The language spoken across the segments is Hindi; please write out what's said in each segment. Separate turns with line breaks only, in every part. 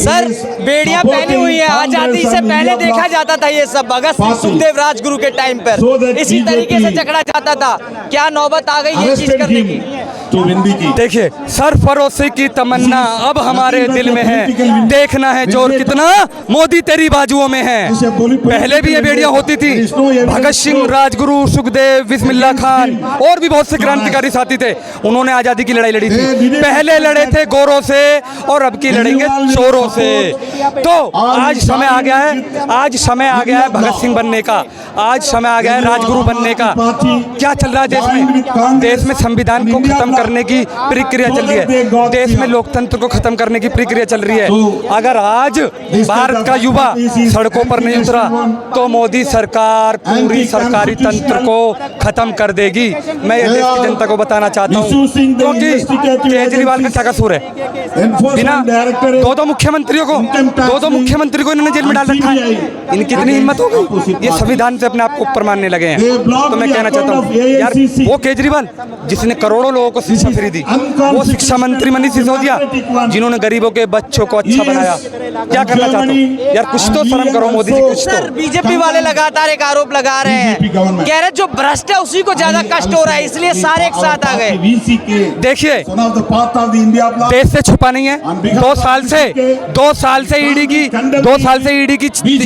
सर बेड़ियां पहनी हुई है, आजादी से पहले देखा जाता था ये सब भगत सिंह सुखदेव राजगुरु के टाइम पर इसी तरीके से झगड़ा जाता था। क्या नौबत आ गई ये चीज करने की?
देखिए, सरफरोशी की तमन्ना अब हमारे दिल में है, देखना है जोर कितना मोदी तेरी बाजुओं में है। पहले भी ये बेड़ियां होती थी, भगत सिंह, राजगुरु, सुखदेव, बिस्मिल्लाह खान और भी बहुत से क्रांतिकारी साथी थे, उन्होंने आजादी की लड़ाई लड़ी थी। पहले लड़े थे गोरों से और अब की लड़ेंगे चोरों से। तो आज समय आ गया है, आज समय आ गया है भगत सिंह बनने का, आज समय आ गया है राजगुरु बनने का। क्या चल रहा है देश में? देश में संविधान को खत्म करने की प्रक्रिया चल रही है, देश में लोकतंत्र को खत्म करने की प्रक्रिया चल रही है। अगर आज भारत का युवा सड़कों पर नहीं उतरा तो मोदी सरकार पूरी सरकारी तंत्र को खत्म कर देगी। मैं ये देश की जनता को बताना चाहता हूँ, क्योंकि केजरीवाल का क्या कसूर है? बिना दो मुख्यमंत्रियों को इन्होंने जेल में डाल रखा है। इनकी इतनी हिम्मत हो गई, ये संविधान से अपने आप को ऊपर मानने लगे हैं। तो मैं कहना चाहता हूँ यार, वो केजरीवाल जिसने करोड़ों लोगों को शिक्षा फ्री दी, वो शिक्षा मंत्री मनीष सिसोदिया जिन्होंने गरीबों के बच्चों को अच्छा बनाया, क्या करना चाहते हो यार? कुछ तो शर्म करो मोदी जी, कुछ तो।
बीजेपी वाले लगातार एक आरोप लगा रहे हैं, कह रहे जो भ्रष्ट है उसी को ज्यादा कष्ट हो रहा है, इसलिए सारे एक साथ आ गए।
देखिए, देश से छुपा नहीं है। 2 साल से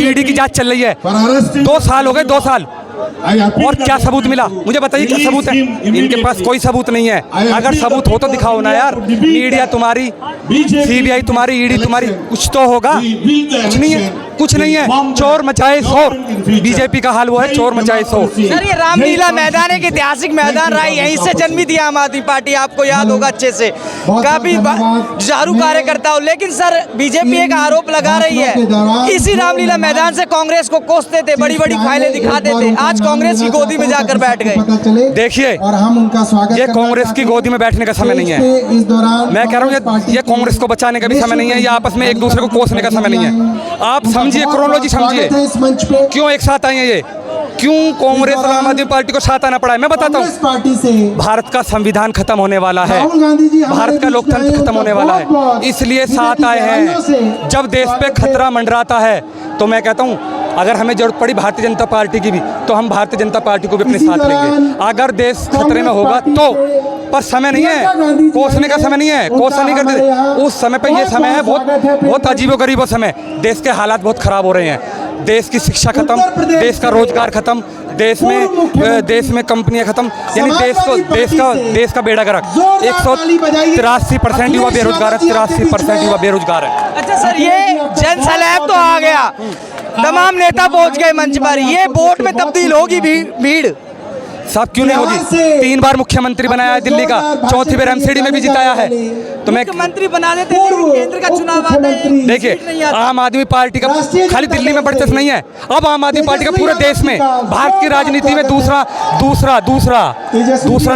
ईडी की जांच चल रही है। 2 साल हो गए, 2 साल। और क्या सबूत मिला? मुझे बताइए क्या सबूत है? इनके पास कोई सबूत नहीं है। अगर सबूत हो तो दिखाओ ना यार। मीडिया तुम्हारी, सीबीआई तुम्हारी, ईडी तुम्हारी, कुछ तो होगा। कुछ नहीं है, कुछ नहीं है। चोर मचाए शोर, बीजेपी का हाल वो है, चोर मचाए शोर।
सर, ये रामलीला मैदान एक ऐतिहासिक मैदान रहा है, यहीं से जन्मी थी आम आदमी पार्टी, आपको याद होगा अच्छे से। काफी जुझारू कार्यकर्ता हो, लेकिन सर बीजेपी एक आरोप लगा रही है, इसी रामलीला मैदान से कांग्रेस को कोसते थे, बड़ी बड़ी फाइलें दिखाते थे, आज कांग्रेस की गोदी में जाकर बैठ गए।
देखिए,
और हम उनका स्वागत
ये कांग्रेस की गोदी में बैठने का समय नहीं है।
इस दौरान
मैं कह रहा हूँ ये कांग्रेस को बचाने का भी समय नहीं है, ये आपस में एक दूसरे को कोसने का समय नहीं है। आप समझिए, क्रोनोलॉजी समझिए, क्यों एक साथ आए हैं ये, क्यों कांग्रेस और आम आदमी पार्टी को साथ आना पड़ा है? मैं बताता हूँ,
पार्टी से
भारत का संविधान खत्म होने वाला है,
राहुल गांधी जी
भारत का लोकतंत्र खत्म होने वाला है, इसलिए साथ आए हैं। जब देश पे खतरा मंडराता है तो मैं कहता हूँ अगर हमें जरूरत पड़ी भारतीय जनता पार्टी की भी, तो हम भारतीय जनता पार्टी को भी अपने साथ लेंगे। अगर देश खतरे में होगा तो, पर समय नहीं है, कोसने का समय नहीं है, कोसा नहीं करते उस समय पे। ये समय है बहुत अजीबोगरीब समय, देश के हालात बहुत खराब हो रहे हैं। देश की शिक्षा खत्म, देश का रोजगार खत्म, देश में कंपनियां खत्म, यानी देश का बेड़ा गर्क। 183% युवा बेरोजगार है, 83% युवा बेरोजगार है।
अच्छा सर, ये जन सैलाब तो आ गया, तमाम नेता पहुंच गए मंच पर, ये वोट में तब्दील होगी भीड़?
साहब क्यों नहीं होगी? 3 बार मुख्यमंत्री बनाया है दिल्ली का, 4थी बार एमसीडी में भी जिताया है। तो मैं
मुख्यमंत्री बना देते, केंद्र का चुनाव आता है।
देखिए, आम आदमी पार्टी का खाली दिल्ली में वर्चस्व नहीं है, अब आम आदमी पार्टी का पूरे देश में, भारत की राजनीति में दूसरा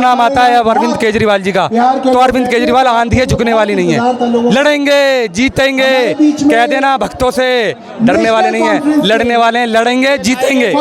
नाम आता है अब अरविंद केजरीवाल जी का। तो अरविंद केजरीवाल आंधी है, झुकने वाली नहीं है। लड़ेंगे, जीतेंगे, कह देना भक्तों से, डरने वाले नहीं है, लड़ने वाले हैं, लड़ेंगे, जीतेंगे।